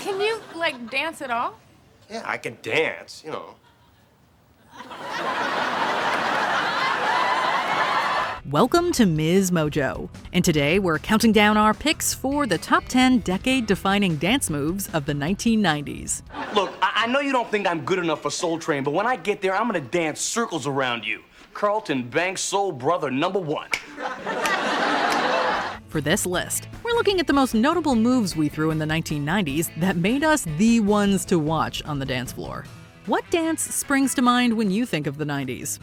Can you, dance at all? Yeah, I can dance, you know. Welcome to MsMojo, and today we're counting down our picks for the top 10 decade-defining dance moves of the 1990s. Look, I know you don't think I'm good enough for Soul Train, but when I get there, I'm gonna dance circles around you. Carlton Banks, Soul Brother #1. For this list, we're looking at the most notable moves we threw in the 1990s that made us the ones to watch on the dance floor. What dance springs to mind when you think of the 90s?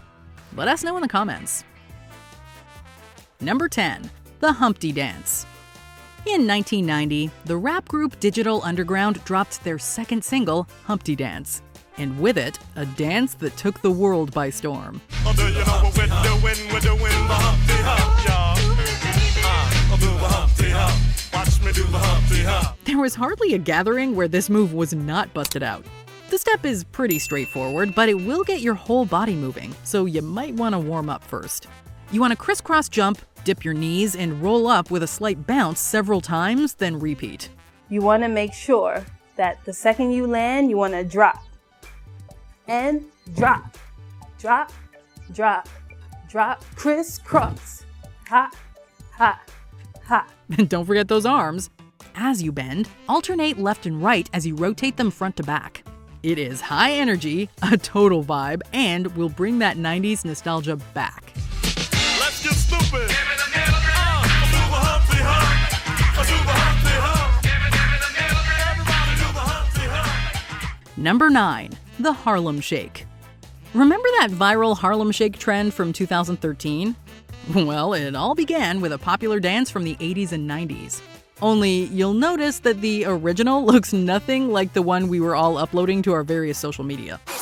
Let us know in the comments. Number 10. The Humpty Dance. In 1990, the rap group Digital Underground dropped their second single, Humpty Dance. And with it, a dance that took the world by storm. There was hardly a gathering where this move was not busted out. The step is pretty straightforward, but it will get your whole body moving, so you might want to warm up first. You want to crisscross jump, dip your knees, and roll up with a slight bounce several times, then repeat. You want to make sure that the second you land, you want to drop. And drop, drop, drop, drop, crisscross. Ha, ha, ha. And don't forget those arms. As you bend, alternate left and right as you rotate them front to back. It is high energy, a total vibe, and will bring that 90s nostalgia back. Let's get stupid. Number 9. The Harlem Shake. Remember that viral Harlem Shake trend from 2013? Well, it all began with a popular dance from the 80s and 90s. Only you'll notice that the original looks nothing like the one we were all uploading to our various social media. I'll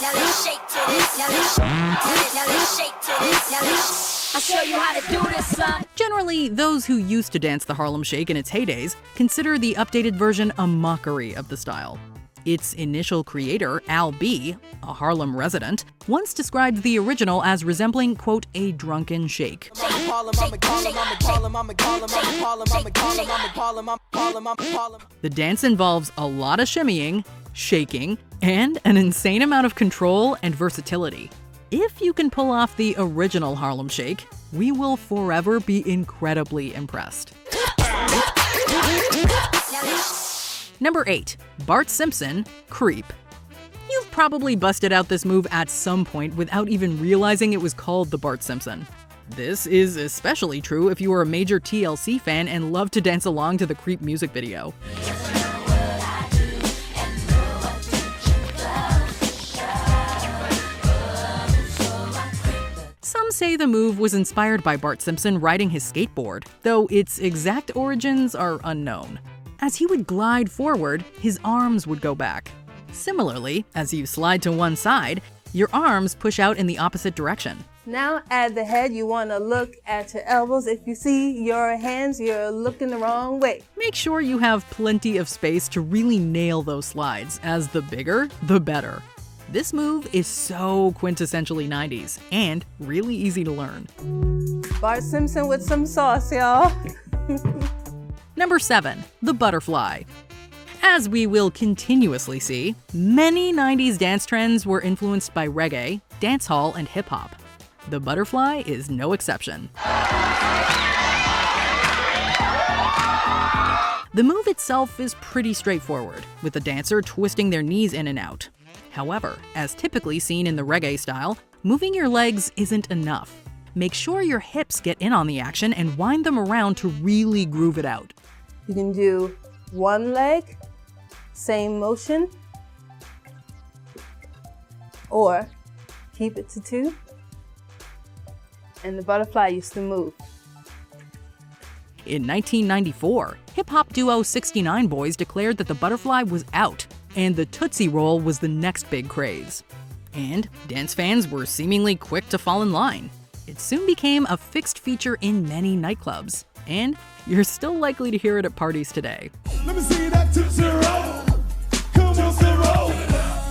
show you how to do this, son. Generally, those who used to dance the Harlem Shake in its heydays consider the updated version a mockery of the style. Its initial creator, Al B., a Harlem resident, once described the original as resembling, quote, a drunken shake. The dance involves a lot of shimmying, shaking, and an insane amount of control and versatility. If you can pull off the original Harlem Shake, we will forever be incredibly impressed. Number 8. Bart Simpson, Creep. You've probably busted out this move at some point without even realizing it was called the Bart Simpson. This is especially true if you are a major TLC fan and love to dance along to the Creep music video. Some say the move was inspired by Bart Simpson riding his skateboard, though its exact origins are unknown. As he would glide forward, his arms would go back. Similarly, as you slide to one side, your arms push out in the opposite direction. Now at the head, you want to look at your elbows. If you see your hands, you're looking the wrong way. Make sure you have plenty of space to really nail those slides, as the bigger, the better. This move is so quintessentially 90s and really easy to learn. Bart Simpson with some sauce, y'all. Number 7. The Butterfly. As we will continuously see, many 90s dance trends were influenced by reggae, dancehall, and hip-hop. The Butterfly is no exception. The move itself is pretty straightforward, with the dancer twisting their knees in and out. However, as typically seen in the reggae style, moving your legs isn't enough. Make sure your hips get in on the action and wind them around to really groove it out. You can do one leg, same motion, or keep it to 2, and the butterfly used to move. In 1994, hip-hop duo 69 Boys declared that the butterfly was out, and the Tootsie Roll was the next big craze. And dance fans were seemingly quick to fall in line. It soon became a fixed feature in many nightclubs, and you're still likely to hear it at parties today. Let me see that Tootsie Roll. Come on, Tootsie Roll.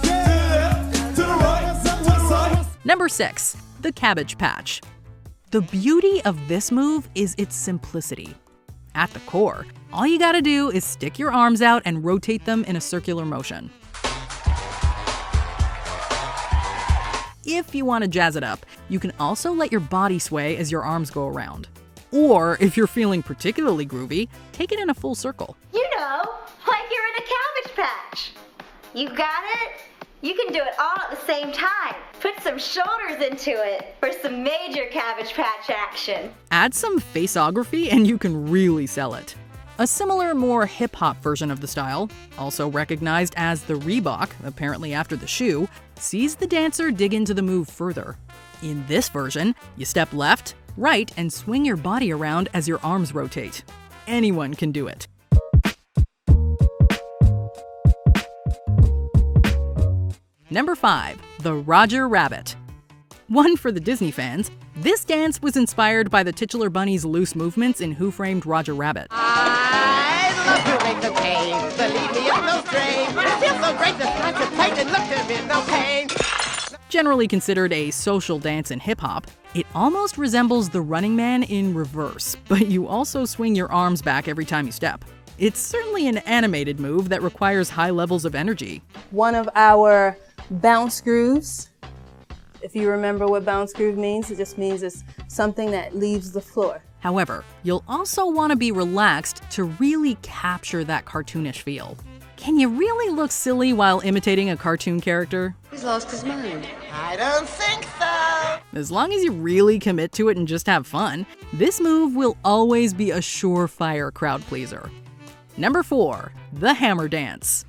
Yeah, to the right. Number 6. The Cabbage Patch. The beauty of this move is its simplicity. at the core. All you gotta do is stick your arms out and rotate them in a circular motion. If you want to jazz it up, you can also let your body sway as your arms go around. Or if you're feeling particularly groovy, take it in a full circle. You know, like you're in a Cabbage Patch. You got it? You can do it all at the same time. Put some shoulders into it for some major Cabbage Patch action. Add some faceography and you can really sell it. A similar, more hip-hop version of the style, also recognized as the Reebok, apparently after the shoe, sees the dancer dig into the move further. In this version, you step left, right, and swing your body around as your arms rotate. Anyone can do it. Number 5, the Roger Rabbit. One for the Disney fans, this dance was inspired by the titular bunny's loose movements in Who Framed Roger Rabbit. I love to make the pain, believe me, it's no strain. It feels so great to contemplate and look to me, no pain. Generally considered a social dance in hip-hop, it almost resembles the Running Man in reverse, but you also swing your arms back every time you step. It's certainly an animated move that requires high levels of energy. One of our bounce grooves, if you remember what bounce groove means, it just means it's something that leaves the floor. However, you'll also want to be relaxed to really capture that cartoonish feel. Can you really look silly while imitating a cartoon character? He's lost his mind. I don't think so. As long as you really commit to it and just have fun, this move will always be a surefire crowd pleaser. Number 4, the hammer dance.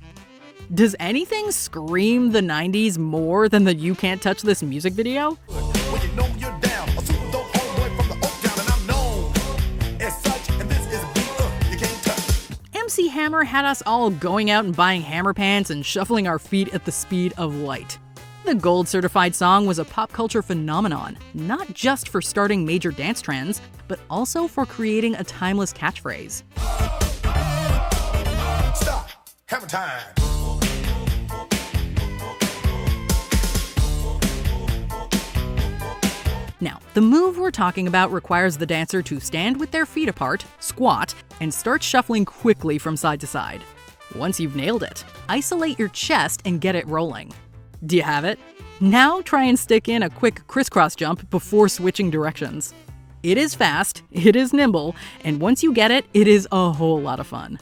Does anything scream the 90s more than the You Can't Touch This music video? When you know you're down, a super dope homeboy from the Oak Town, and I'm known as such, and this is a beat you can't touch. MC Hammer had us all going out and buying hammer pants and shuffling our feet at the speed of light. The gold certified song was a pop culture phenomenon, not just for starting major dance trends, but also for creating a timeless catchphrase. Stop. Hammer time. Now, the move we're talking about requires the dancer to stand with their feet apart, squat, and start shuffling quickly from side to side. Once you've nailed it, isolate your chest and get it rolling. Do you have it? Now try and stick in a quick crisscross jump before switching directions. It is fast, it is nimble, and once you get it, it is a whole lot of fun.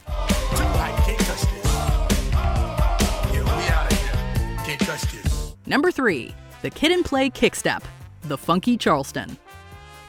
Number 3, the Kid and Play Kickstep, the Funky Charleston.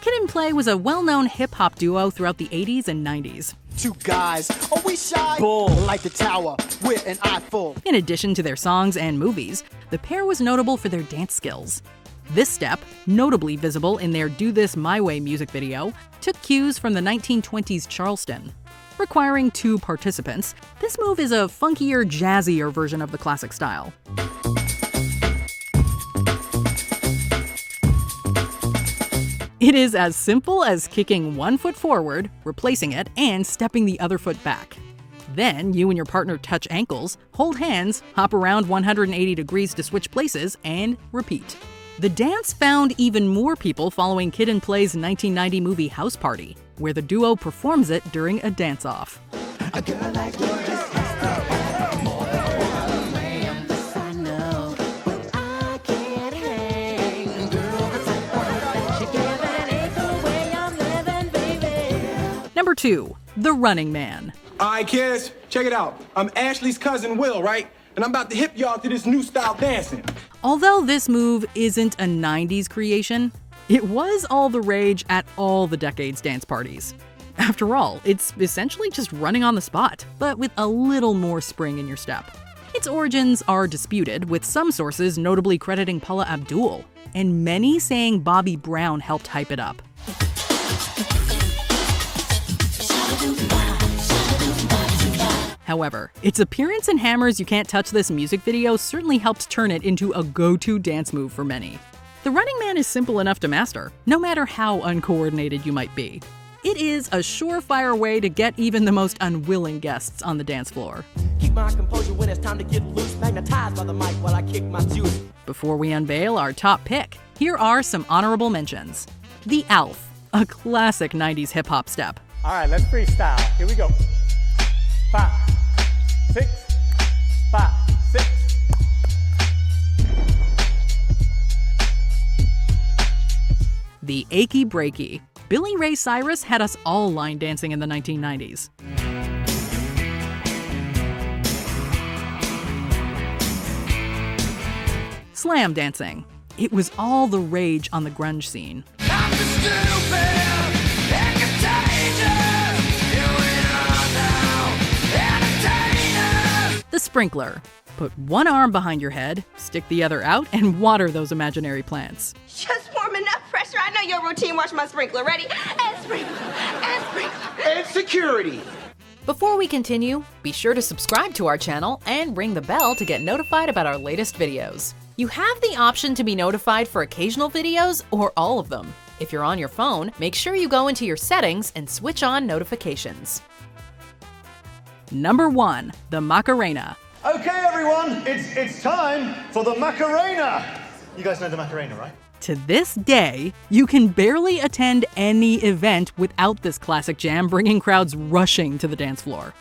Kid and Play was a well-known hip-hop duo throughout the 80s and 90s. Two guys, are we shy? Bull, like the tower, with an eye full. In addition to their songs and movies, the pair was notable for their dance skills. This step, notably visible in their Do This My Way music video, took cues from the 1920s Charleston. Requiring 2 participants, this move is a funkier, jazzier version of the classic style. It is as simple as kicking one foot forward, replacing it, and stepping the other foot back. Then you and your partner touch ankles, hold hands, hop around 180 degrees to switch places, and repeat. The dance found even more people following Kid and Play's 1990 movie House Party, where the duo performs it during a dance-off. A girl like yours has more than man. This I know, but I can't hang. Girl, the type of that you give, and it ain't the way I'm living, baby. Number 2, the Running Man. All right, kids, check it out. I'm Ashley's cousin Will, right? And I'm about to hip y'all to this new style dancing. Although this move isn't a 90s creation, it was all the rage at all the decade's dance parties. After all, it's essentially just running on the spot, but with a little more spring in your step. Its origins are disputed, with some sources notably crediting Paula Abdul, and many saying Bobby Brown helped hype it up. However, its appearance in Hammer's You Can't Touch This music video certainly helped turn it into a go-to dance move for many. The Running Man is simple enough to master, no matter how uncoordinated you might be. It is a surefire way to get even the most unwilling guests on the dance floor. Keep my composure when it's time to get loose. Magnetized by the mic while I kick my juice. Before we unveil our top pick, here are some honorable mentions. The Alf, a classic 90s hip-hop step. All right, let's freestyle. Here we go. 5, 6, 5, 6. The Achy Breaky. Billy Ray Cyrus had us all line dancing in the 1990s. Slam dancing. It was all the rage on the grunge scene. The sprinkler. Put one arm behind your head, stick the other out, and water those imaginary plants. Just form enough pressure. I know your routine. Watch my sprinkler. Ready? And sprinkle. And sprinkle. And security. Before we continue, be sure to subscribe to our channel and ring the bell to get notified about our latest videos. You have the option to be notified for occasional videos or all of them. If you're on your phone, make sure you go into your settings and switch on notifications. Number 1. The Macarena. Okay, everyone, it's time for the Macarena. You guys know the Macarena, right? To this day, you can barely attend any event without this classic jam bringing crowds rushing to the dance floor.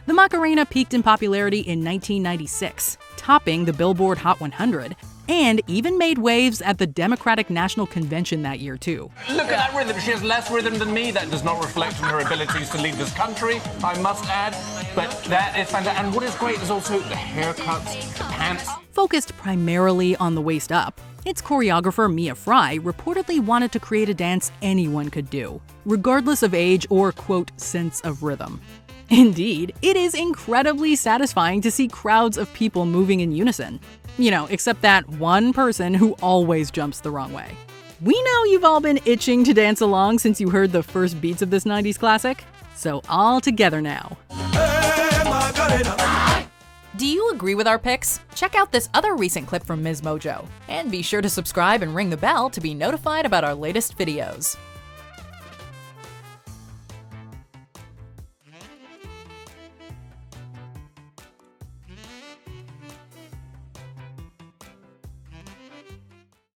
The Macarena peaked in popularity in 1996, topping the Billboard Hot 100, and even made waves at the Democratic National Convention that year, too. Look at that rhythm. She has less rhythm than me. That does not reflect on her abilities to lead this country, I must add. But that is fantastic. And what is great is also the haircuts, the pants. Focused primarily on the waist up, its choreographer Mia Fry reportedly wanted to create a dance anyone could do, regardless of age or, quote, sense of rhythm. Indeed, it is incredibly satisfying to see crowds of people moving in unison. You know, except that one person who always jumps the wrong way. We know you've all been itching to dance along since you heard the first beats of this 90s classic. So all together now. Do you agree with our picks? Check out this other recent clip from MsMojo. And be sure to subscribe and ring the bell to be notified about our latest videos.